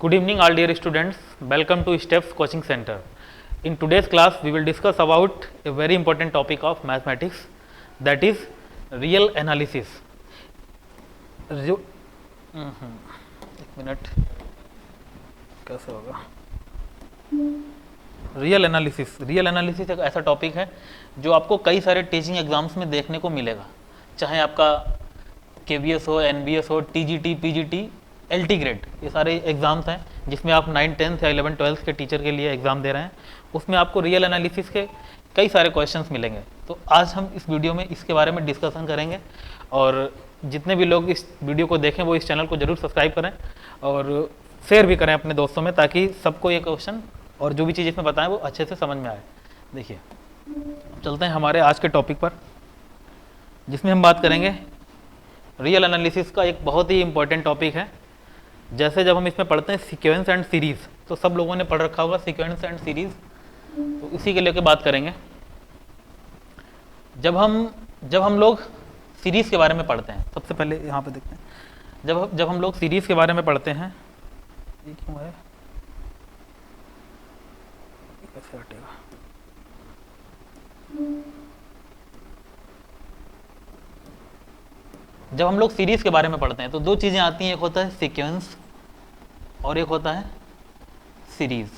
Good evening all dear students, welcome to Steps Coaching Center. In today's class we will discuss about a very important topic of mathematics, that is real analysis. एक minute, कैसे होगा? Real analysis एक ऐसा topic है जो आपको कई सारे टीचिंग एग्जाम्स में देखने को मिलेगा, चाहे आपका KVS हो, NBS हो, TGT, PGT, LT ग्रेड, ये सारे एग्ज़ाम्स हैं जिसमें आप 9, 10 या 11, 12 के टीचर के लिए एग्ज़ाम दे रहे हैं। उसमें आपको रियल एनालिसिस के कई सारे क्वेश्चंस मिलेंगे। तो आज हम इस वीडियो में इसके बारे में डिस्कशन करेंगे और जितने भी लोग इस वीडियो को देखें वो इस चैनल को ज़रूर सब्सक्राइब करें और शेयर भी करें अपने दोस्तों में, ताकि सबको ये क्वेश्चन और जो भी चीज़ इसमें बताएं वो अच्छे से समझ में आए। देखिए, चलते हैं हमारे आज के टॉपिक पर, जिसमें हम बात करेंगे रियल एनालिसिस का एक बहुत ही इंपॉर्टेंट टॉपिक है। जैसे जब हम इसमें पढ़ते हैं सीक्वेंस एंड सीरीज़, तो सब लोगों ने पढ़ रखा होगा सीक्वेंस एंड सीरीज़, तो इसी के लेके बात करेंगे। जब हम लोग सीरीज़ के बारे में पढ़ते हैं, सबसे पहले यहाँ पे देखते हैं, जब हम लोग सीरीज़ के बारे में पढ़ते हैं, ये क्यों है, कैसे हटेगा? जब हम लोग सीरीज़ के बारे में पढ़ते हैं तो दो चीज़ें आती हैं, एक होता है सीक्वेंस और एक होता है सीरीज़।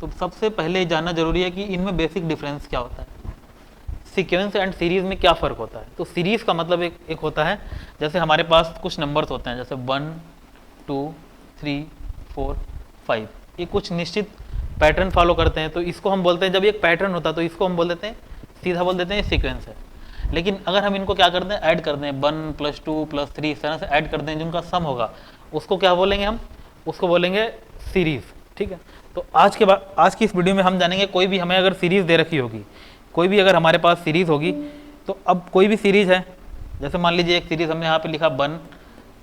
तो सबसे पहले जानना जरूरी है कि इनमें बेसिक डिफरेंस क्या होता है, सीक्वेंस एंड सीरीज़ में क्या फ़र्क होता है। तो सीरीज़ का मतलब एक होता है, जैसे हमारे पास कुछ नंबर्स होते हैं, जैसे 1, 2, 3, 4, 5, ये कुछ निश्चित पैटर्न फॉलो करते हैं, तो इसको हम बोलते हैं, जब एक पैटर्न होता है तो इसको हम बोल देते हैं, सीधा बोल देते हैं ये सीक्वेंस है। लेकिन अगर हम इनको क्या करते हैं, ऐड कर दें, 1 + 2 + 3, इस तरह से ऐड कर दें, जिनका सम होगा उसको क्या बोलेंगे, हम उसको बोलेंगे सीरीज़। ठीक है, तो आज की इस वीडियो में हम जानेंगे, कोई भी हमें अगर सीरीज़ दे रखी होगी, कोई भी अगर हमारे पास सीरीज़ होगी, तो अब कोई भी सीरीज़ है, जैसे मान लीजिए एक सीरीज़ हमने यहाँ पे लिखा 1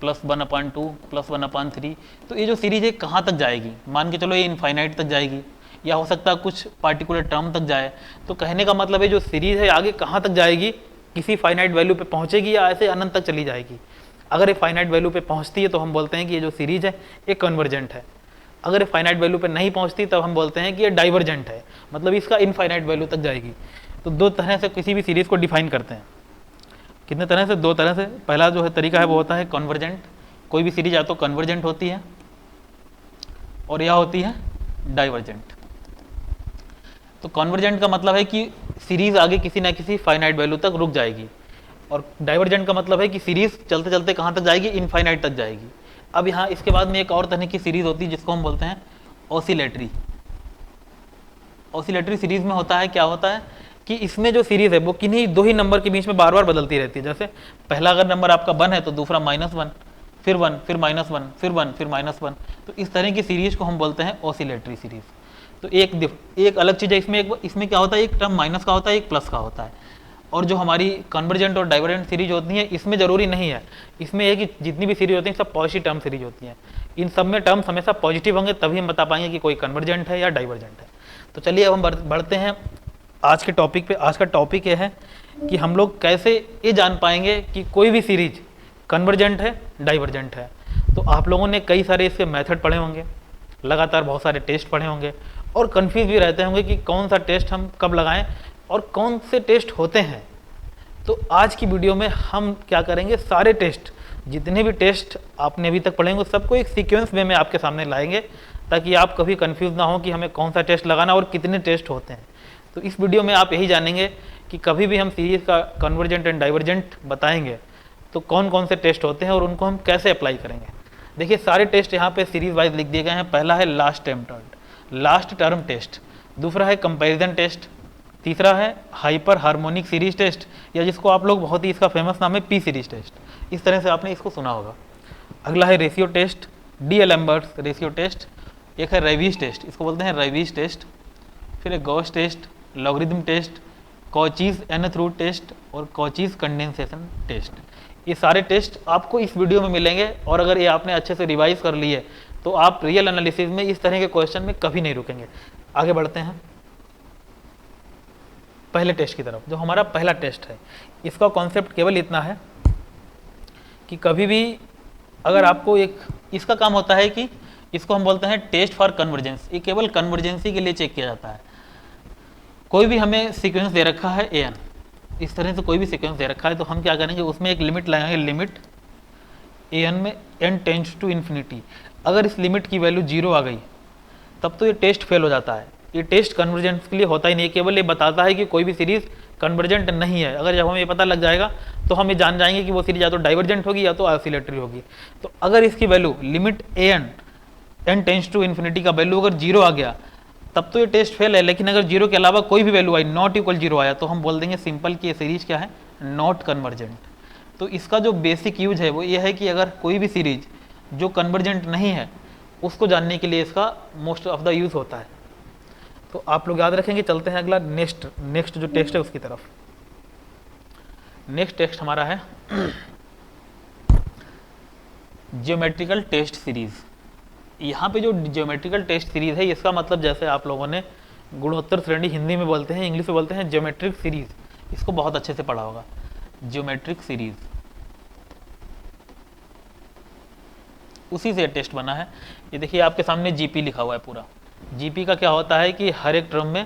+ 1/2 + 1/3, तो ये जो सीरीज़ है कहाँ तक जाएगी, मान के चलो ये इनफाइनाइट तक जाएगी, या हो सकता है कुछ पार्टिकुलर टर्म तक जाए। तो कहने का मतलब है जो सीरीज़ है आगे कहाँ तक जाएगी, किसी फाइनाइट वैल्यू पे पहुँचेगी या ऐसे अनंत तक चली जाएगी। अगर ये फाइनाइट वैल्यू पे पहुँचती है तो हम बोलते हैं कि ये जो सीरीज़ है ये कन्वर्जेंट है। अगर ये फाइनाइट वैल्यू पे नहीं पहुँचती तब हम बोलते हैं कि ये डाइवर्जेंट है, मतलब इसका इनफाइनाइट वैल्यू तक जाएगी। तो दो तरह से किसी भी सीरीज़ को डिफाइन करते हैं। कितने तरह से? दो तरह से। पहला जो है तरीका है वो होता है कन्वर्जेंट, कोई भी सीरीज या तो कन्वर्जेंट होती है और यह होती है डाइवर्जेंट। तो कन्वर्जेंट का मतलब है कि सीरीज आगे किसी ना किसी फाइनाइट वैल्यू तक रुक जाएगी, और डाइवर्जेंट का मतलब है कि सीरीज चलते चलते कहाँ तक जाएगी, इनफाइनाइट तक जाएगी। अब यहाँ इसके बाद में एक और तरह की सीरीज होती है जिसको हम बोलते हैं ऑसिलेटरी। ऑसिलेटरी सीरीज में होता है, क्या होता है कि इसमें जो सीरीज है वो किन्हीं दो ही नंबर के बीच में बार बार बदलती रहती है। जैसे पहला अगर नंबर आपका 1 है तो दूसरा -1, फिर 1, फिर -1, फिर 1, फिर -1। तो इस तरह की सीरीज को हम बोलते हैं ऑसिलेटरी सीरीज। तो एक अलग चीज़ है इसमें क्या होता है, एक टर्म माइनस का होता है, एक प्लस का होता है। और जो हमारी कन्वर्जेंट और डाइवर्जेंट सीरीज होती हैं इसमें ज़रूरी नहीं है, इसमें है कि जितनी भी सीरीज होती हैं सब पॉजिटिव टर्म सीरीज होती हैं। इन सब में टर्म्स हमेशा पॉजिटिव होंगे, तभी हम बता पाएंगे कि कोई कन्वर्जेंट है या डाइवर्जेंट है। तो चलिए अब हम बढ़ते हैं आज के टॉपिक पे। आज का टॉपिक ये है कि हम लोग कैसे ये जान पाएंगे कि कोई भी सीरीज कन्वर्जेंट है, डाइवर्जेंट है। तो आप लोगों ने कई सारे इसके मेथड पढ़े होंगे, लगातार बहुत सारे टेस्ट पढ़े होंगे और कन्फ्यूज भी रहते होंगे कि कौन सा टेस्ट हम कब लगाएं और कौन से टेस्ट होते हैं। तो आज की वीडियो में हम क्या करेंगे, सारे टेस्ट, जितने भी टेस्ट आपने अभी तक पढ़े होंगे सबको एक सीक्वेंस वे में आपके सामने लाएंगे, ताकि आप कभी कंफ्यूज ना हो कि हमें कौन सा टेस्ट लगाना और कितने टेस्ट होते हैं। तो इस वीडियो में आप यही जानेंगे कि कभी भी हम सीरीज का कन्वर्जेंट एंड डाइवर्जेंट बताएंगे तो कौन कौन से टेस्ट होते हैं और उनको हम कैसे अप्लाई करेंगे। देखिए, सारे टेस्ट यहाँ पे सीरीज वाइज लिख दिए गए हैं। पहला है लास्ट टर्म टेस्ट, दूसरा है कंपैरिजन टेस्ट, तीसरा है हाइपर हार्मोनिक सीरीज टेस्ट, या जिसको आप लोग बहुत ही इसका फेमस नाम है पी सीरीज टेस्ट, इस तरह से आपने इसको सुना होगा। अगला है रेशियो टेस्ट, डी-एलेम्बर्ट्स रेशियो टेस्ट। एक है रेविज टेस्ट, इसको बोलते हैं रेविज टेस्ट। फिर है Gauss test, logarithm test, Cauchy's nth root test और कॉचीज कंडेंसेशन टेस्ट। ये सारे टेस्ट आपको इस वीडियो में मिलेंगे, और अगर ये आपने अच्छे से रिवाइज कर लिए तो आप रियल एनालिसिस में इस तरह के क्वेश्चन में कभी नहीं रुकेंगे। आगे बढ़ते हैं पहले टेस्ट की तरफ। जो हमारा पहला टेस्ट है, इसका कॉन्सेप्ट केवल इतना है कि कभी भी अगर आपको इसका काम होता है कि इसको हम बोलते हैं टेस्ट फॉर कन्वर्जेंस। ये केवल कन्वर्जेंसी के लिए चेक किया जाता है। कोई भी हमें सीक्वेंस दे रखा है an, इस तरह से कोई भी सीक्वेंस दे रखा है, तो हम क्या करेंगे, उसमें एक लिमिट लगाएंगे, लिमिट an में n टेंड्स टू इन्फिनिटी। अगर इस लिमिट की वैल्यू 0 आ गई तब तो ये टेस्ट फेल हो जाता है। ये टेस्ट कन्वर्जेंस के लिए होता ही नहीं, केवल ये बताता है कि कोई भी सीरीज कन्वर्जेंट नहीं है। अगर जब हमें ये पता लग जाएगा तो हम ये जान जाएंगे कि वो सीरीज या तो डाइवर्जेंट होगी या तो ऑसिलेटरी होगी। तो अगर इसकी value limit n tends to infinity का वैल्यू अगर 0 आ गया तब तो ये टेस्ट फेल है। लेकिन अगर 0 के अलावा कोई भी वैल्यू आई, नॉट इक्वल 0 आया, तो हम बोल देंगे सिंपल कि ये सीरीज क्या है, नॉट कन्वर्जेंट। तो इसका जो बेसिक यूज है वो ये है कि अगर कोई भी सीरीज जो कन्वर्जेंट नहीं है उसको जानने के लिए इसका मोस्ट ऑफ द यूज होता है। तो आप लोग याद रखेंगे। चलते हैं अगला नेक्स्ट जो टेक्स्ट है उसकी तरफ। नेक्स्ट टेक्स्ट हमारा है ज्योमेट्रिकल टेस्ट सीरीज। यहाँ पे जो ज्योमेट्रिकल टेस्ट सीरीज है, इसका मतलब जैसे आप लोगों ने गुणोत्तर श्रेणी हिंदी में बोलते हैं, इंग्लिश में बोलते हैं ज्योमेट्रिक सीरीज, इसको बहुत अच्छे से पढ़ा होगा। ज्योमेट्रिक सीरीज, उसी से टेस्ट बना है। ये देखिए आपके सामने जीपी लिखा हुआ है पूरा। जीपी का क्या होता है कि हर एक टर्म में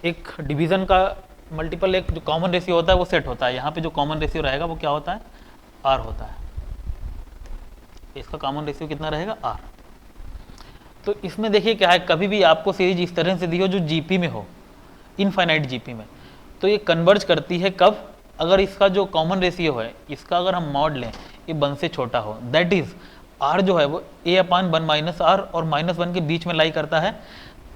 एक डिवीजन का मल्टीपल, एक जो कॉमन रेशियो होता है वो सेट होता है। यहाँ पे जो कॉमन रेशियो रहेगा वो क्या होता है, आर होता है। इसका कॉमन रेशियो कितना रहेगा, आर। तो इसमें देखिए क्या है, कभी भी आपको सीरीज इस तरह से दी हो जो जीपी में हो, इनफाइनाइट जीपी में, तो ये कन्वर्ज करती है कब, अगर इसका जो कॉमन रेशियो है इसका अगर हम मॉड लें ये 1 से छोटा हो, दैट इज आर जो है वो a/1 माइनस आर और -1 के बीच में लाई करता है,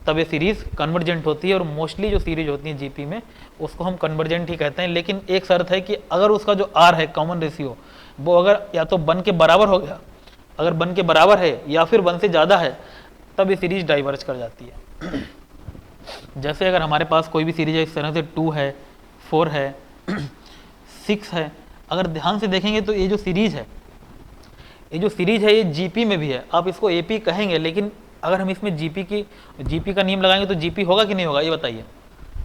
तब ये सीरीज कन्वर्जेंट होती है। और मोस्टली जो सीरीज होती है जीपी में उसको हम कन्वर्जेंट ही कहते हैं। लेकिन एक शर्त है कि अगर उसका जो आर है कॉमन रेशियो वो अगर या तो 1 के बराबर हो गया, अगर 1 के बराबर है या फिर 1 से ज़्यादा है, तब ये सीरीज डाइवर्ज कर जाती है। जैसे अगर हमारे पास कोई भी सीरीज है इस तरह से 2 है, 4 है, 6 है, अगर ध्यान से देखेंगे तो ये जो सीरीज है ये जीपी में भी है। आप इसको एपी कहेंगे, लेकिन अगर हम इसमें जीपी का नियम लगाएंगे तो जीपी होगा कि नहीं होगा, ये बताइए।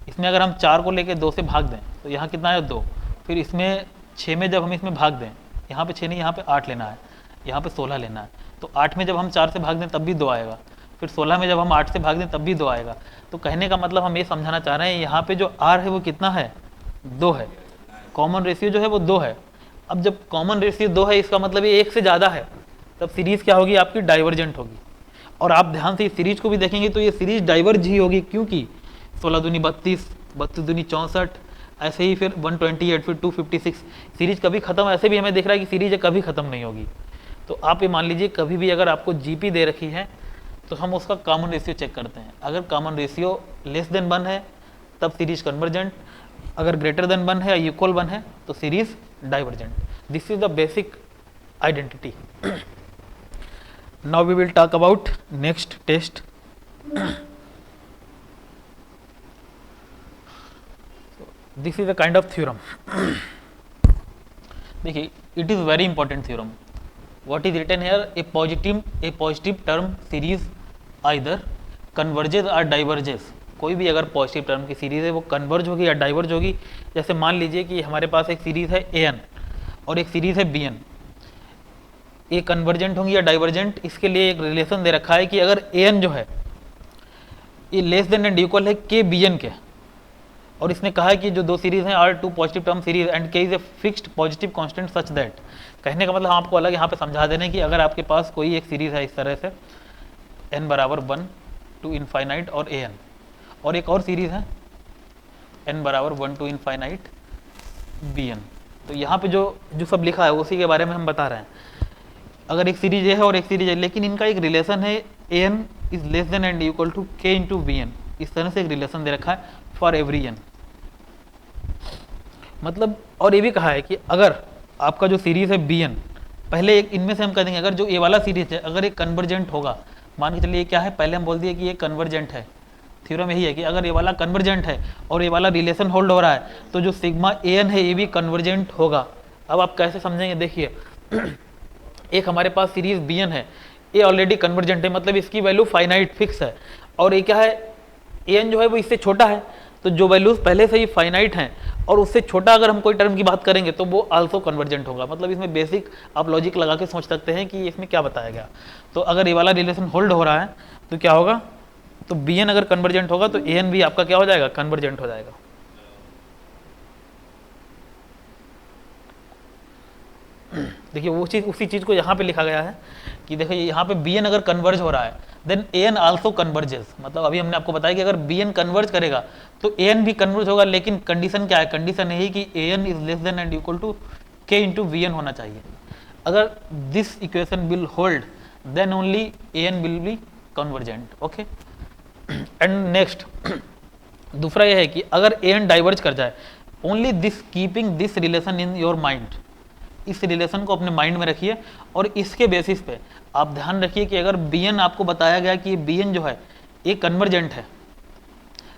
इसमें अगर हम 4 को लेके 2 से भाग दें तो यहाँ कितना है, 2। फिर इसमें 6 में जब हम इसमें भाग दें, यहाँ पे 6 नहीं, यहाँ पे 8 लेना है, यहाँ पे 16 लेना है। तो 8 में जब हम 4 से भाग दें तब भी 2 आएगा, फिर 16 में जब हम 8 से भाग दें तब भी 2 आएगा। तो कहने का मतलब हम ये समझाना चाह रहे हैं, यहाँ पे जो आर है वो कितना है, 2 है। कॉमन रेशियो जो है वो 2 है। अब जब कॉमन रेशियो 2 है, इसका मतलब ये 1 से ज़्यादा है, तब सीरीज क्या होगी, आपकी डाइवर्जेंट होगी। और आप ध्यान से इस सीरीज को भी देखेंगे तो ये सीरीज डाइवर्ज ही होगी, क्योंकि 16 दूनी 32, 32 दूनी 64, ऐसे ही फिर 128, फिर 256। सीरीज कभी खत्म, ऐसे भी हमें दिख रहा है कि सीरीज कभी खत्म नहीं होगी। तो आप ये मान लीजिए कभी भी अगर आपको जीपी दे रखी है तो हम उसका कॉमन रेशियो चेक करते हैं। अगर कॉमन रेशियो लेस देन 1 है तब सीरीज कन्वर्जेंट, अगर ग्रेटर देन 1 है या इक्वल 1 है तो series divergent. This is the basic identity. Now we will talk about next test. This is a kind of theorem. देखिए, it is very important theorem. What is written here? A positive term series either converges or diverges। कोई भी अगर positive term की series है वो converge होगी या diverge होगी। जैसे मान लीजिए कि हमारे पास एक सीरीज है an और एक सीरीज है bn, ये कन्वर्जेंट होंगी या डाइवर्जेंट, इसके लिए एक रिलेशन दे रखा है कि अगर an जो है ये लेस देन एंड इक्वल है k bn के, और इसने कहा है कि जो 2 सीरीज हैं are 2 positive term series and k is a fixed positive constant such that. कहने का मतलब आपको अलग यहाँ पे समझा देने कि अगर आपके पास कोई एक सीरीज है इस तरह से n बराबर 1 टू इनफाइनाइट और an, और एक और सीरीज है n बराबर 1 टू इनफाइनाइट bn, तो यहाँ पे जो सब लिखा है उसी के बारे में हम बता रहे हैं। अगर एक सीरीज है और एक सीरीज है, लेकिन इनका एक रिलेशन है an is less than and equal to k into bn, इस तरह से एक रिलेशन दे रखा है फॉर एवरी n। मतलब और ये भी कहा है कि अगर आपका जो सीरीज है bn, पहले एक इनमें से हम कह देंगे अगर जो ए वाला सीरीज है अगर ये कन्वर्जेंट होगा, मान के चलिए क्या है, पहले हम बोल दिए कि ये कन्वर्जेंट है। थ्योरम यही है कि अगर ये वाला कन्वर्जेंट है और ये वाला रिलेशन होल्ड हो रहा है तो जो सिग्मा an है ये भी कन्वर्जेंट होगा। अब आप कैसे समझेंगे, देखिए एक हमारे पास सीरीज bn है, ये ऑलरेडी कन्वर्जेंट है, मतलब इसकी वैल्यू फाइनाइट फिक्स है, और ये क्या है, an जो है वो इससे छोटा है, तो जो वैल्यूज पहले से ही फाइनाइट हैं और उससे छोटा अगर हम कोई टर्म की बात करेंगे तो वो आल्सो कन्वर्जेंट होगा। मतलब इसमें बेसिक आप लॉजिक लगा के सोच सकते हैं कि इसमें क्या बताया गया। तो अगर ये वाला रिलेशन होल्ड हो रहा है तो क्या होगा, तो बी एन अगर कन्वर्जेंट होगा तो ए एन भी आपका क्या हो जाएगा, कन्वर्जेंट हो जाएगा। देखिए वो चीज, उसी चीज को यहाँ पे लिखा गया है कि देखिए यहाँ पे बी एन अगर कन्वर्ज हो रहा है then A N also converges. मतलब अभी हमने आपको बताया कि अगर बी एन कन्वर्ज करेगा तो ए एन भी कन्वर्ज होगा, लेकिन कंडीशन क्या है, कंडीशन यही कि a n is less than and equal to k into v n होना चाहिए। अगर this equation will hold then only a n will be convergent. Okay, and next दूसरा यह है कि अगर ए एन डाइवर्ज कर जाए, only this keeping this relation in your mind, इस रिलेशन को अपने माइंड में रखिए और इसके बेसिस पे आप ध्यान रखिए कि अगर बी एन आपको बताया गया कि बी एन जो है ये कन्वर्जेंट है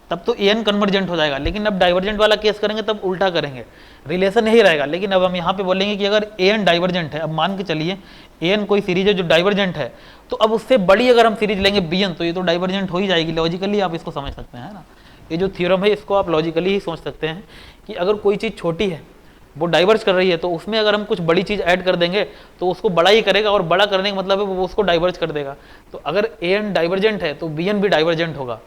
तब तो ए एन कन्वर्जेंट हो जाएगा, लेकिन अब डाइवर्जेंट वाला केस करेंगे तब उल्टा करेंगे, रिलेशन यही रहेगा। लेकिन अब हम यहाँ पे बोलेंगे कि अगर ए एन डाइवर्जेंट है, अब मान के चलिए ए एन कोई सीरीज है जो डाइवर्जेंट है, तो अब उससे बड़ी अगर हम सीरीज लेंगे बी एन तो ये तो डाइवर्जेंट हो ही जाएगी। लॉजिकली आप इसको समझ सकते हैं ना, ये जो थ्योरम है इसको आप लॉजिकली ही सोच सकते हैं कि अगर कोई चीज़ छोटी है वो डाइवर्ज कर रही है तो उसमें अगर हम कुछ बड़ी चीज़ ऐड कर देंगे तो उसको बड़ा ही करेगा, और बड़ा करने का मतलब है वो उसको डाइवर्ज कर देगा। तो अगर ए एन डाइवर्जेंट है तो बी एन भी डाइवर्जेंट होगा।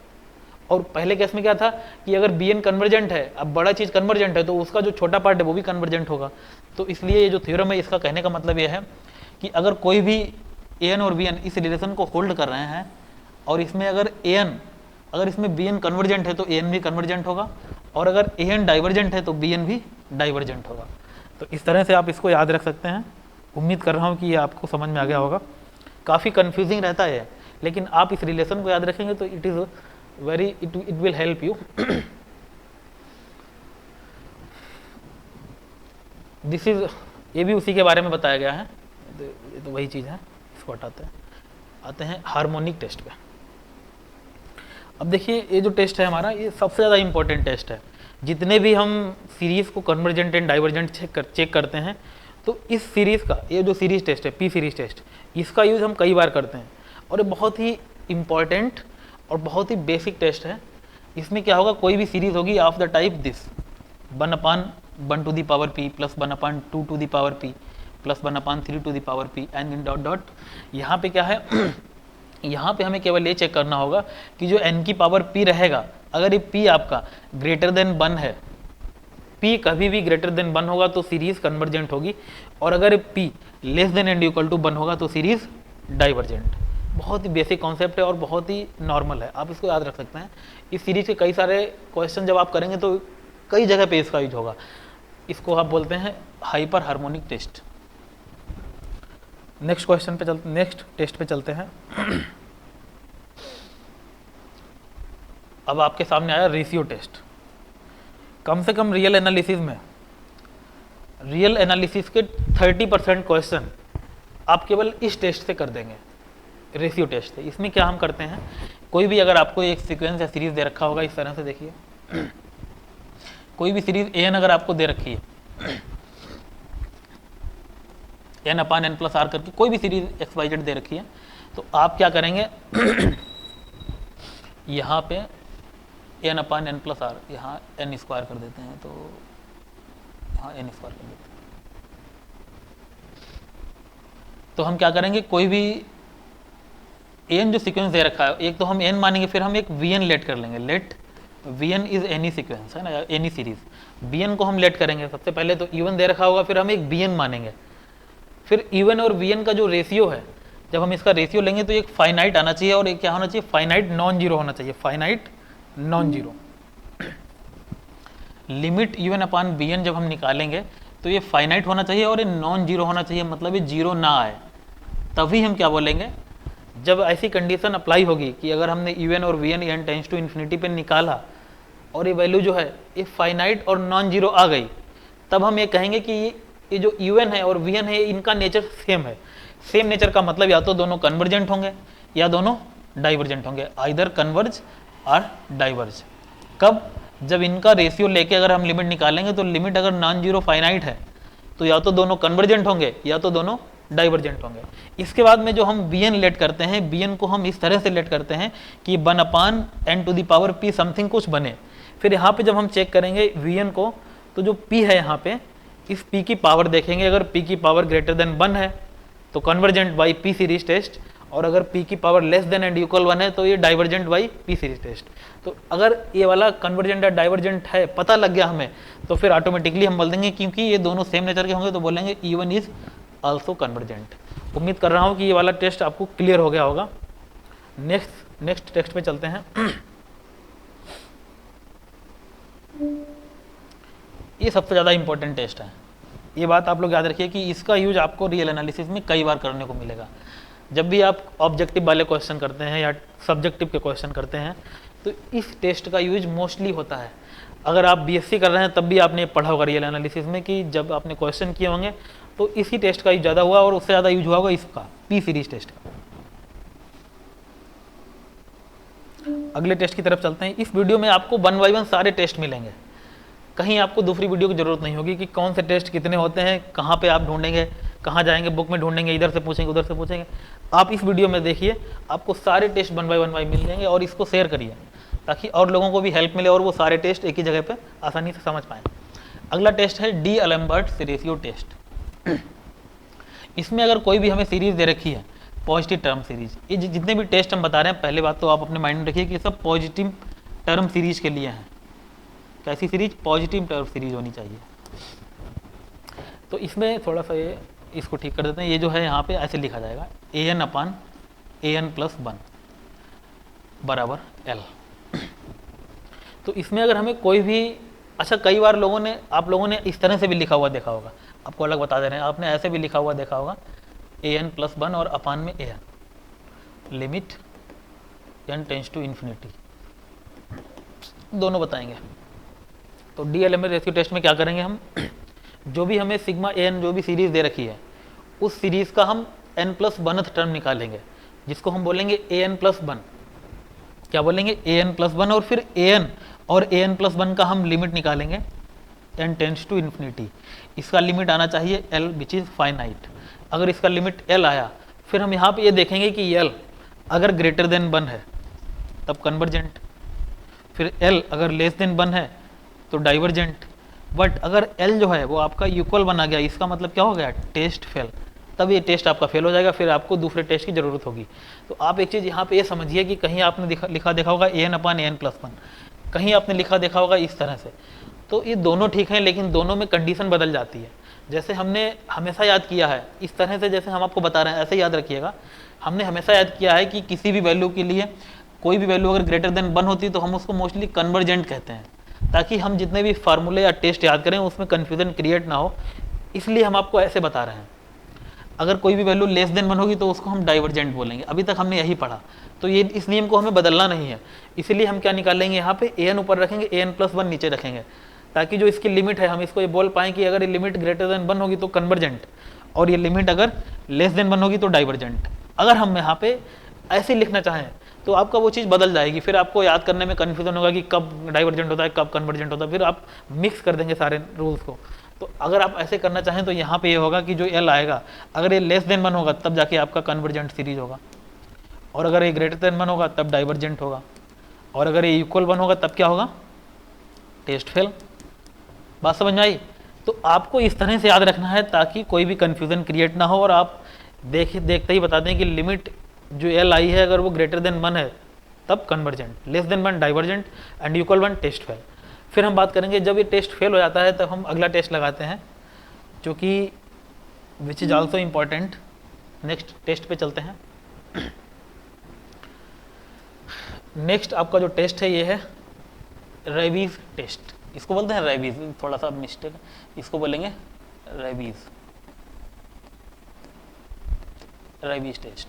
और पहले केस में क्या था कि अगर बी एन कन्वर्जेंट है, अब बड़ा चीज़ कन्वर्जेंट है तो उसका जो छोटा पार्ट है वो भी कन्वर्जेंट होगा। तो इसलिए ये जो थ्योरम है इसका कहने का मतलब ये है कि अगर कोई भी ए एन और बी एन इस रिलेशन को होल्ड कर रहे हैं और इसमें अगर ए एन, अगर इसमें बी एन कन्वर्जेंट है तो ए एन भी कन्वर्जेंट होगा, और अगर ए एन डाइवर्जेंट है तो बी एन भी डाइवर्जेंट होगा। तो इस तरह से आप इसको याद रख सकते हैं। उम्मीद कर रहा हूँ कि ये आपको समझ में आ गया होगा। काफ़ी कन्फ्यूजिंग रहता है लेकिन आप इस रिलेशन को याद रखेंगे तो it is very it will help you. This is, ये भी उसी के बारे में बताया गया है, ये तो वही चीज़ है। इसको हटाते हैं, आते हैं हार्मोनिक टेस्ट पे। अब देखिए ये जो टेस्ट है हमारा, ये सबसे ज़्यादा इंपॉर्टेंट टेस्ट है। जितने भी हम सीरीज़ को कन्वर्जेंट एंड डाइवर्जेंट चेक करते हैं तो इस सीरीज़ का, ये जो सीरीज़ टेस्ट है पी सीरीज़ टेस्ट, इसका यूज़ हम कई बार करते हैं और ये बहुत ही इम्पॉर्टेंट और बहुत ही बेसिक टेस्ट है। इसमें क्या होगा, कोई भी सीरीज़ होगी of the type this 1/1 to the power p plus 1/2 to the power p plus 1/3 to the power p and इन डॉट डॉट। यहाँ पे क्या है यहाँ पे हमें केवल ये चेक करना होगा कि जो n की पावर p रहेगा, अगर ये p आपका ग्रेटर देन 1 है, p कभी भी ग्रेटर देन 1 होगा तो सीरीज कन्वर्जेंट होगी, और अगर p less than and equal to 1 होगा तो सीरीज डाइवर्जेंट। बहुत ही बेसिक कॉन्सेप्ट है और बहुत ही नॉर्मल है, आप इसको याद रख सकते हैं। इस सीरीज के कई सारे क्वेश्चन जब आप करेंगे तो कई जगह पे इसका यूज होगा। इसको आप बोलते हैं hyper harmonic test. Next question पे चलते, नेक्स्ट टेस्ट पे चलते हैं। अब आपके सामने आया रेशियो टेस्ट। कम से कम रियल एनालिसिस में, रियल एनालिसिस के 30% क्वेश्चन आप केवल इस टेस्ट से कर देंगे, रेशियो टेस्ट है। इसमें क्या हम करते हैं, कोई भी अगर आपको एक सीक्वेंस या सीरीज दे रखा होगा, इस तरह से देखिए, कोई भी सीरीज एन अगर आपको दे रखी है, n/n+r करके कोई भी सीरीज XYZ दे रखी है, तो आप क्या करेंगे यहाँ पे n/n+r, यहाँ n² कर देते हैं, तो यहाँ n² कर देते हैं। तो हम क्या करेंगे, कोई भी n जो सीक्वेंस दे रखा है, एक तो हम n मानेंगे, फिर हम एक vn लेट कर लेंगे। Let vn is any sequence है ना, एनी सीरीज। bn को हम लेट करेंगे सबसे पहले, तो e1 दे रखा होगा, फिर हम एक bn मानेंगे। फिर e1 और vn का जो रेशियो है, जब हम इसका रेशियो लेंगे तो एक फाइनाइट आना चाहिए, और एक क्या होना चाहिए, फाइनाइट नॉन जीरो होना चाहिए, finite non zero. Limit e1/bn जब हम निकालेंगे तो ये फाइनाइट होना चाहिए और ये नॉन जीरो होना चाहिए, मतलब ये जीरो ना आए, तभी हम क्या बोलेंगे। जब ऐसी कंडीशन अप्लाई होगी कि अगर हमने e1 और vn n tends to infinity पे निकाला और ये वैल्यू जो है ये फाइनाइट और नॉन जीरो आ गई, तब हम ये कहेंगे कि ये जो e1 है और vn है इनका नेचर सेम है। सेम नेचर का मतलब या तो दोनों कन्वर्जेंट होंगे या दोनों डाइवर्जेंट होंगे, आइदर कन्वर्ज और डाइवर्ज। कब, जब इनका रेशियो लेके अगर हम लिमिट निकालेंगे तो लिमिट अगर नॉन जीरो फाइनाइट है तो या तो दोनों कन्वर्जेंट होंगे या तो दोनों डाइवर्जेंट होंगे। इसके बाद में जो हम bn लेट करते हैं, bn को हम इस तरह से लेट करते हैं कि 1/n to the power p something कुछ बने, फिर यहाँ पे जब हम चेक करेंगे Vn को, तो जो P है यहाँ पे, इस P की पावर देखेंगे, अगर P की पावर ग्रेटर देन 1 है तो convergent by P series test, और अगर P की power less than and equal 1 है तो ये divergent by P series test. तो अगर ये वाला कन्वर्जेंट या डाइवर्जेंट है पता लग गया हमें, तो फिर ऑटोमेटिकली हम बोल देंगे, क्योंकि ये दोनों सेम नेचर के होंगे तो बोलेंगे E1 इज आल्सो कन्वर्जेंट। उम्मीद कर रहा हूँ कि ये वाला टेस्ट आपको क्लियर हो गया होगा। नेक्स्ट टेस्ट पे चलते हैं। ये सबसे ज़्यादा इंपॉर्टेंट टेस्ट है, ये बात आप लोग याद रखिए कि इसका यूज आपको रियल एनालिसिस में कई बार करने को मिलेगा। जब भी आप ऑब्जेक्टिव वाले क्वेश्चन करते हैं या सब्जेक्टिव के क्वेश्चन करते हैं तो इस टेस्ट का यूज मोस्टली होता है। अगर आप बीएससी कर रहे हैं तब भी आपने पढ़ा होगा रियल एनालिसिस में कि जब आपने क्वेश्चन किए होंगे तो इसी टेस्ट का यूज ज़्यादा हुआ, और उससे ज़्यादा यूज हुआ होगा इसका पी सीरीज टेस्ट का। अगले टेस्ट की तरफ चलते हैं। इस वीडियो में आपको 1 बाय 1 सारे टेस्ट मिलेंगे, कहीं आपको दूसरी वीडियो की जरूरत नहीं होगी कि कौन से टेस्ट कितने होते हैं, कहाँ पे आप ढूंढेंगे, कहाँ जाएंगे बुक में ढूंढेंगे, इधर से पूछेंगे उधर से पूछेंगे। आप इस वीडियो में देखिए, आपको सारे टेस्ट 1 बाय 1 मिल जाएंगे, और इसको शेयर करिए ताकि और लोगों को भी हेल्प मिले और वो सारे टेस्ट एक ही जगह पे आसानी से समझ पाएँ। अगला टेस्ट है डी एलेम्बर्ट्स रेशियो टेस्ट। इसमें अगर कोई भी हमें सीरीज दे रखी है, पॉजिटिव टर्म सीरीज, ये जितने भी टेस्ट हम बता रहे हैं, पहले बात तो आप अपने माइंड में रखिए कि सब पॉजिटिव टर्म सीरीज के लिए हैं। कैसी सीरीज? पॉजिटिव टर्म सीरीज होनी चाहिए। तो इसमें थोड़ा सा ये इसको ठीक कर देते हैं। ये जो है यहाँ पे ऐसे लिखा जाएगा an/an+1 बराबर l। तो इसमें अगर हमें कोई भी, अच्छा कई बार आप लोगों ने इस तरह से भी लिखा हुआ देखा होगा, आपको अलग बता दे रहे हैं, आपने ऐसे भी लिखा हुआ देखा होगा an+1 और अपान में an, limit n tends to infinity, दोनों बताएंगे। तो डी एलेम्बर्ट रेशियो टेस्ट में क्या करेंगे हम, जो भी हमें सिग्मा an जो भी सीरीज दे रखी है, उस सीरीज का हम n+1th टर्म निकालेंगे, जिसको हम बोलेंगे an+1। क्या बोलेंगे? an+1, और फिर an और an+1 का हम लिमिट निकालेंगे n टेंड्स टू इन्फिनिटी। इसका लिमिट आना चाहिए l विच इज़ फाइनाइट। अगर इसका लिमिट l आया, फिर हम यहाँ पे ये देखेंगे कि l अगर ग्रेटर देन 1 है तब कन्वर्जेंट, फिर l अगर लेस देन 1 है तो डाइवर्जेंट। बट अगर l जो है वो आपका इक्वल बना गया, इसका मतलब क्या हो गया? Test fail. तब ये टेस्ट आपका फेल हो जाएगा, फिर आपको दूसरे टेस्ट की जरूरत होगी। तो आप एक चीज़ यहाँ पे ये समझिए कि कहीं आपने लिखा देखा होगा an/an+1, कहीं आपने लिखा देखा होगा इस तरह से। तो ये दोनों ठीक हैं, लेकिन दोनों में कंडीशन बदल जाती है। जैसे हमने हमेशा याद किया है इस तरह से, जैसे हम आपको बता रहे हैं ऐसे याद रखिएगा। हमने हमेशा याद किया है कि किसी भी वैल्यू के लिए कोई भी वैल्यू अगर ग्रेटर देन 1 होती है तो हम उसको मोस्टली कन्वर्जेंट कहते हैं, ताकि हम जितने भी फार्मूले या टेस्ट याद करें उसमें कन्फ्यूजन क्रिएट ना हो, इसलिए हम आपको ऐसे बता रहे हैं। अगर कोई भी वैल्यू लेस देन 1 होगी तो उसको हम डाइवर्जेंट बोलेंगे। अभी तक हमने यही पढ़ा, तो ये इस नियम को हमें बदलना नहीं है। इसलिए हम क्या निकालेंगे, यहाँ पे an ऊपर रखेंगे, an+1 नीचे रखेंगे, ताकि जो इसकी लिमिट है हम इसको ये बोल पाएँ कि अगर ये लिमिट ग्रेटर देन 1 होगी तो कन्वर्जेंट, और ये लिमिट अगर लेस देन 1 होगी तो डाइवर्जेंट। अगर हम यहाँ पे ऐसे लिखना चाहें तो आपका वो चीज़ बदल जाएगी, फिर आपको याद करने में कन्फ्यूजन होगा कि कब डाइवर्जेंट होता है कब कन्वर्जेंट होता है, फिर आप मिक्स कर देंगे सारे रूल्स को। तो अगर आप ऐसे करना चाहें तो यहाँ पे ये होगा कि जो l आएगा, अगर ये लेस देन 1 होगा तब जाके आपका कन्वर्जेंट सीरीज होगा, और अगर ये ग्रेटर देन 1 होगा तब डाइवर्जेंट होगा, और अगर ये इक्वल 1 होगा तब क्या होगा? Test fail. बात समझ में आई? तो आपको इस तरह से याद रखना है ताकि कोई भी कन्फ्यूजन क्रिएट ना हो, और आप देखते ही बता दें कि लिमिट जो l आई है अगर वो ग्रेटर देन 1 है तब convergent, less than 1 divergent, and equal 1 test fail. फिर हम बात करेंगे जब ये टेस्ट फेल हो जाता है तब हम अगला टेस्ट लगाते हैं, जो कि which is also important. Next test पे चलते हैं। नेक्स्ट आपका जो टेस्ट है ये है रेबीज टेस्ट। इसको बोलते हैं रेबीज, थोड़ा सा मिस्टेक, इसको बोलेंगे रेबीज टेस्ट।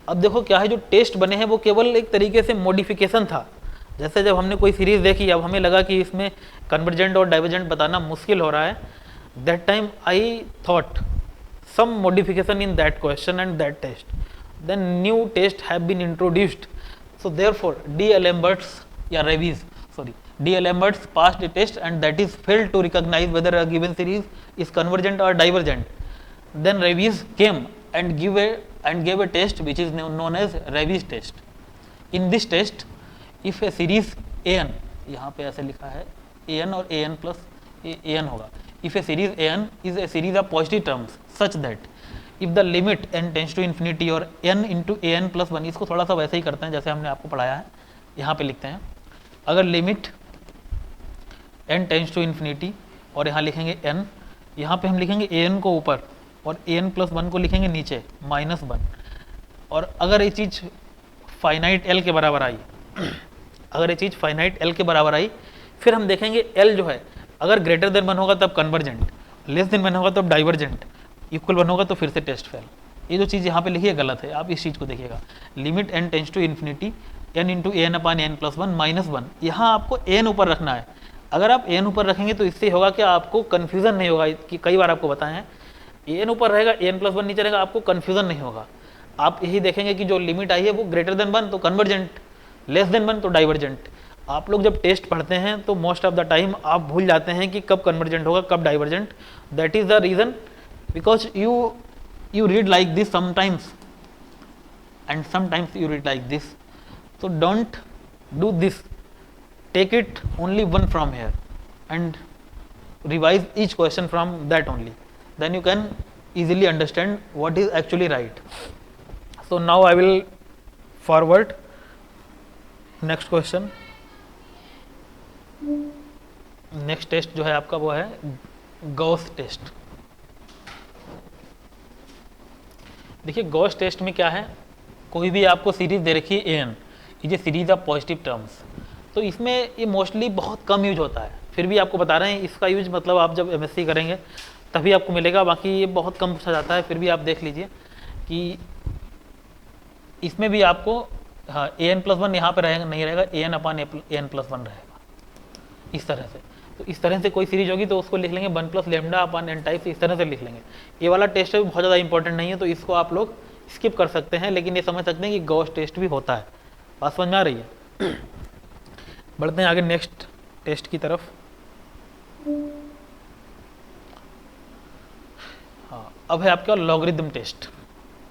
अब देखो क्या है, जो टेस्ट बने हैं वो केवल एक तरीके से मॉडिफिकेशन था। जैसे जब हमने कोई सीरीज देखी, अब हमें लगा कि इसमें कन्वर्जेंट और डाइवर्जेंट बताना मुश्किल हो रहा है, that time I thought some modification in that question and that test, then new test have been introduced. So therefore d'Alembert's passed a test and that is failed to recognize whether a given series is convergent or divergent. Then Ravi's came and gave a test which is known as Ravi's test. In this test, if a series an यहाँ पे ऐसे लिखा है an और an plus an होगा। If a series an is a series of positive terms such that if the limit n tends to infinity और n into an plus 1, इसको थोड़ा सा वैसे ही करते हैं जैसे हमने आपको पढ़ाया है। यहाँ पे लिखते हैं अगर limit n tends to infinity और यहाँ लिखेंगे n, यहाँ पे हम लिखेंगे an को ऊपर और an प्लस 1 को लिखेंगे नीचे -1। और अगर ये चीज़ फाइनाइट l के बराबर आई अगर ये चीज़ फाइनाइट l के बराबर आई, फिर हम देखेंगे l जो है अगर ग्रेटर देन 1 होगा तब कन्वर्जेंट, लेस देन 1 होगा तब डाइवर्जेंट, इक्वल 1 होगा तो फिर से टेस्ट फेल। ये जो चीज़ यहाँ पे लिखी है गलत है, आप इस चीज़ को देखिएगा। Limit n tends to infinity n into an upon n plus 1 -1, यहाँ आपको n ऊपर रखना है। अगर आप n ऊपर रखेंगे तो इससे होगा कि आपको कन्फ्यूज़न नहीं होगा, कि कई बार आपको बताए हैं n ऊपर रहेगा n प्लस 1 नीचे रहेगा, आपको कन्फ्यूज़न नहीं होगा। आप यही देखेंगे कि जो लिमिट आई है वो ग्रेटर देन 1 तो कन्वर्जेंट, लेस देन 1 तो डाइवर्जेंट। आप लोग जब टेस्ट पढ़ते हैं तो मोस्ट ऑफ द टाइम आप भूल जाते हैं कि कब कन्वर्जेंट होगा कब divergent. That is the reason because you read like this sometimes and sometimes you read like this, so don't do this. Take it only one from here and revise each question from that only, then you can easily understand what is actually right. So now I will forward next question. Next test जो है आपका वो है Gauss test. देखिए Gauss test में क्या है, कोई भी आपको सीरीज दे रखी है an, ये सीरीज ऑफ पॉजिटिव टर्म्स, तो इसमें ये मोस्टली बहुत कम यूज होता है, फिर भी आपको बता रहे हैं इसका यूज मतलब आप जब MSc करेंगे तभी आपको मिलेगा, बाकी ये बहुत कम पूछा जाता है। फिर भी आप देख लीजिए कि इसमें भी आपको हाँ an प्लस 1 यहाँ पर रहेगा नहीं रहेगा, an अपान an प्लस 1 रहेगा इस तरह से। तो इस तरह से कोई सीरीज होगी तो उसको लिख लेंगे 1 प्लस लेमडा अपान n टाइप, इस तरह से लिख लेंगे। ये वाला टेस्ट भी बहुत ज़्यादा इंपॉर्टेंट नहीं है तो इसको आप लोग स्किप कर सकते हैं, लेकिन ये समझ सकते हैं कि गॉस टेस्ट भी होता है। बात समझ में आ रही है? बढ़ते हैं आगे नेक्स्ट टेस्ट की तरफ। हाँ अब है आपका लॉगरिदम टेस्ट।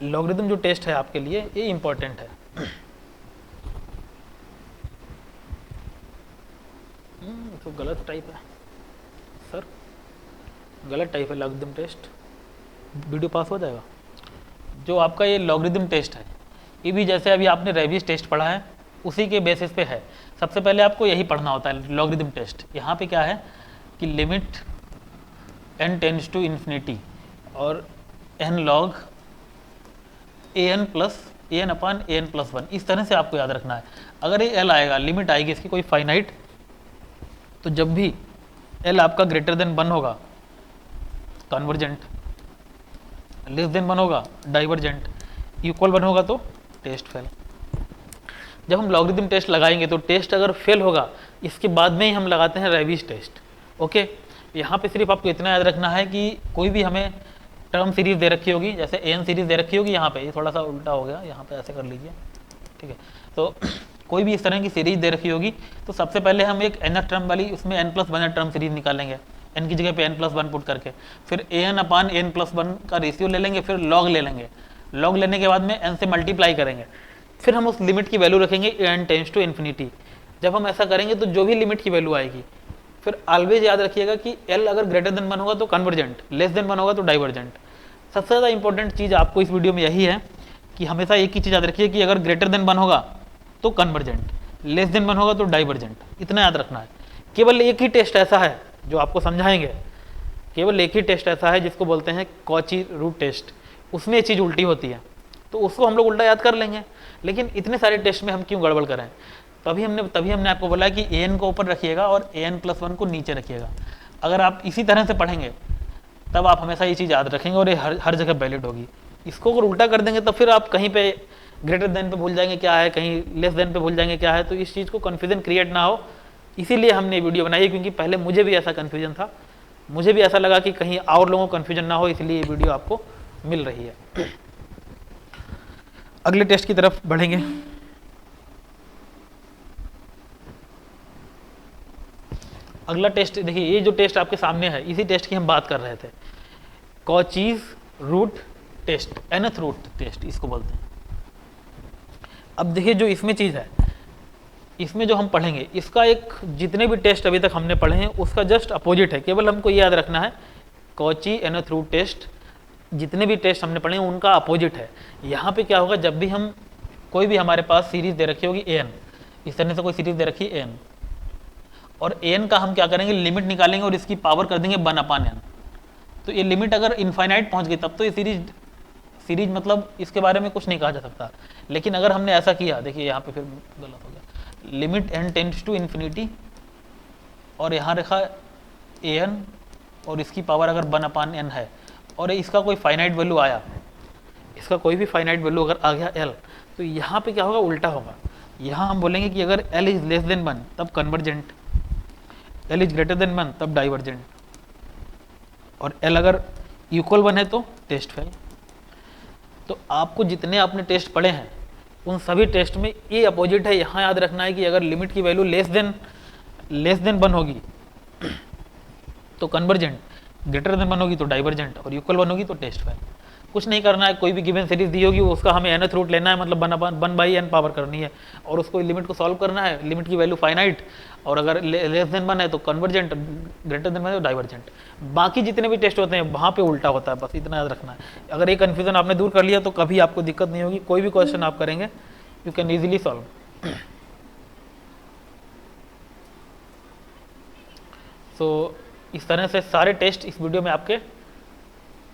लॉगरिदम जो टेस्ट है आपके लिए ये इंपॉर्टेंट है। तो गलत टाइप है सर, गलत टाइप है लॉगरिदम टेस्ट, वीडियो पास हो जाएगा। जो आपका ये लॉगरिदम टेस्ट है ये भी जैसे अभी आपने रेबिस टेस्ट पढ़ा है उसी के बेसिस पे है। सबसे पहले आपको यही पढ़ना होता है लॉगरिदम टेस्ट। यहाँ पे क्या है कि limit n tends to infinity और n log an plus an upon an plus 1, इस तरह से आपको याद रखना है। अगर ये l आएगा, लिमिट आएगी इसकी कोई फाइनाइट, तो जब भी l आपका ग्रेटर देन 1 होगा कन्वर्जेंट, लेस देन 1 होगा डाइवर्जेंट, इक्वल 1 होगा तो टेस्ट फेल। जब हम लॉगरिदम टेस्ट लगाएंगे तो टेस्ट अगर फेल होगा इसके बाद में ही हम लगाते हैं रेबिस टेस्ट। ओके, यहाँ पे सिर्फ आपको इतना याद रखना है कि कोई भी हमें टर्म सीरीज दे रखी होगी, जैसे an सीरीज दे रखी होगी, यहाँ पे ये थोड़ा सा उल्टा हो गया, यहाँ पे ऐसे कर लीजिए, ठीक है। तो कोई भी इस तरह की सीरीज दे रखी होगी तो सबसे पहले हम एक nth टर्म वाली उसमें n प्लस 1 टर्म सीरीज निकालेंगे, n की जगह पे n प्लस 1 पुट करके, फिर an अपान n प्लस 1 का रेशियो ले लेंगे, फिर log ले लेंगे, log लेने के बाद में n से मल्टीप्लाई करेंगे, फिर हम उस लिमिट की वैल्यू रखेंगे n टेंड्स टू इन्फिनिटी। जब हम ऐसा करेंगे तो जो भी लिमिट की वैल्यू आएगी, फिर ऑलवेज याद रखिएगा कि l अगर ग्रेटर देन 1 होगा तो कन्वर्जेंट, लेस देन 1 होगा तो डाइवर्जेंट। सबसे ज़्यादा इंपॉर्टेंट चीज़ आपको इस वीडियो में यही है कि हमेशा एक ही चीज़ याद रखिए कि अगर ग्रेटर देन 1 होगा तो कन्वर्जेंट, लेस देन 1 होगा तो डाइवर्जेंट, इतना याद रखना है। केवल एक ही टेस्ट ऐसा है जो आपको समझाएंगे, केवल एक ही टेस्ट ऐसा है जिसको बोलते हैं कॉची रूट टेस्ट, उसमें ये चीज़ उल्टी होती है तो उसको हम लोग उल्टा याद कर लेंगे, लेकिन इतने सारे टेस्ट में हम क्यों गड़बड़ करें। तभी हमने आपको बोला कि an को ऊपर रखिएगा और an प्लस 1 को नीचे रखिएगा। अगर आप इसी तरह से पढ़ेंगे तब आप हमेशा ये चीज़ याद रखेंगे और ये हर जगह वैलिड होगी। इसको अगर उल्टा कर देंगे तो फिर आप कहीं पे ग्रेटर देन पे भूल जाएंगे क्या है, कहीं लेस देन पे भूल जाएंगे क्या है, तो इस चीज़ को कन्फ्यूजन क्रिएट ना हो, इसीलिए हमने वीडियो बनाई है। क्योंकि पहले मुझे भी ऐसा कन्फ्यूजन था, मुझे भी ऐसा लगा कि कहीं और लोगों को कन्फ्यूजन ना हो, इसलिए ये वीडियो आपको मिल रही है। अगले टेस्ट की तरफ बढ़ेंगे। अगला टेस्ट देखिए, ये जो टेस्ट आपके सामने है इसी टेस्ट की हम बात कर रहे थे, Cauchy's root test, nth root test इसको बोलते हैं। अब देखिए जो इसमें चीज़ है, इसमें जो हम पढ़ेंगे इसका एक, जितने भी टेस्ट अभी तक हमने पढ़े हैं उसका जस्ट अपोजिट है। केवल हमको ये याद रखना है कॉची एनोथ्रू टेस्ट, जितने भी टेस्ट हमने पढ़े हैं उनका अपोजिट है। यहाँ पे क्या होगा, जब भी हम कोई भी हमारे पास सीरीज दे रखी होगी an, इस तरह से कोई सीरीज दे रखी है an, और an का हम क्या करेंगे, लिमिट निकालेंगे और इसकी पावर कर देंगे 1/n। तो ये लिमिट अगर इनफाइनाइट पहुंच गई तब तो ये सीरीज मतलब इसके बारे में कुछ नहीं कहा जा सकता। लेकिन अगर हमने ऐसा किया, देखिए यहाँ पे फिर गलत हो गया, limit n tends to infinity और यहाँ रखा an और इसकी पावर अगर 1/n है और इसका कोई फाइनाइट वैल्यू आया, इसका कोई भी फाइनाइट वैल्यू अगर आ गया l, तो यहाँ पे क्या होगा, उल्टा होगा। यहाँ हम बोलेंगे कि अगर l इज लेस देन 1 तब convergent, l is greater than 1 तब डाइवर्जेंट, और l अगर इक्वल 1 है तो टेस्ट फेल। तो आपको जितने आपने टेस्ट पढ़े हैं उन सभी टेस्ट में ये अपोजिट है। यहाँ याद रखना है कि अगर लिमिट की वैल्यू लेस देन 1 होगी तो कन्वर्जेंट, ग्रेटर देन 1 होगी तो डाइवर्जेंट, और इक्वल 1 होगी तो टेस्ट फेल। कुछ नहीं करना है, कोई भी गिवन सीरीज दी होगी उसका हमें nth रूट लेना है, मतलब 1/n पावर करनी है और उसको लिमिट को सॉल्व करना है। लिमिट की वैल्यू फाइनाइट और अगर लेस देन 1 है तो कन्वर्जेंट, ग्रेटर देन 1 है तो डाइवर्जेंट। बाकी जितने भी टेस्ट होते हैं वहाँ पे उल्टा होता है, बस इतना याद रखना है। अगर ये कन्फ्यूजन आपने दूर कर लिया तो कभी आपको दिक्कत नहीं होगी, कोई भी क्वेश्चन आप करेंगे यू कैन ईजिली सॉल्व। सो इस तरह से सारे टेस्ट इस वीडियो में आपके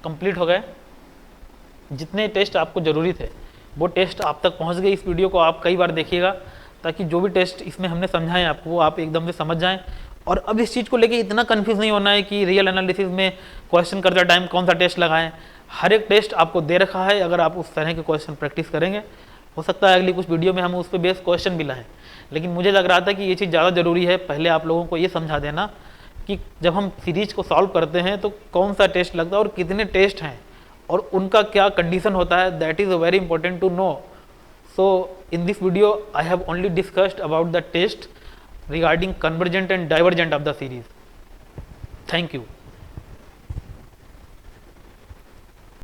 कंप्लीट हो गए। जितने टेस्ट आपको ज़रूरी थे वो टेस्ट आप तक पहुंच गए। इस वीडियो को आप कई बार देखिएगा ताकि जो भी टेस्ट इसमें हमने समझाए आपको वो आप एकदम से समझ जाएं। और अब इस चीज़ को लेके इतना कंफ्यूज नहीं होना है कि रियल एनालिसिस में क्वेश्चन करते टाइम कौन सा टेस्ट लगाएं। हर एक टेस्ट आपको दे रखा है, अगर आप उस तरह के क्वेश्चन प्रैक्टिस करेंगे हो सकता है अगली कुछ वीडियो में हम उस पर बेस्ड क्वेश्चन भी लाएँ। लेकिन मुझे लग रहा था कि ये चीज़ ज़्यादा ज़रूरी है, पहले आप लोगों को ये समझा देना कि जब हम सीरीज को सॉल्व करते हैं तो कौन सा टेस्ट लगता है और कितने टेस्ट हैं और उनका क्या कंडीशन होता है, that is very important to know. So in this video I have only discussed about the test regarding convergent and divergent of the series. Thank you.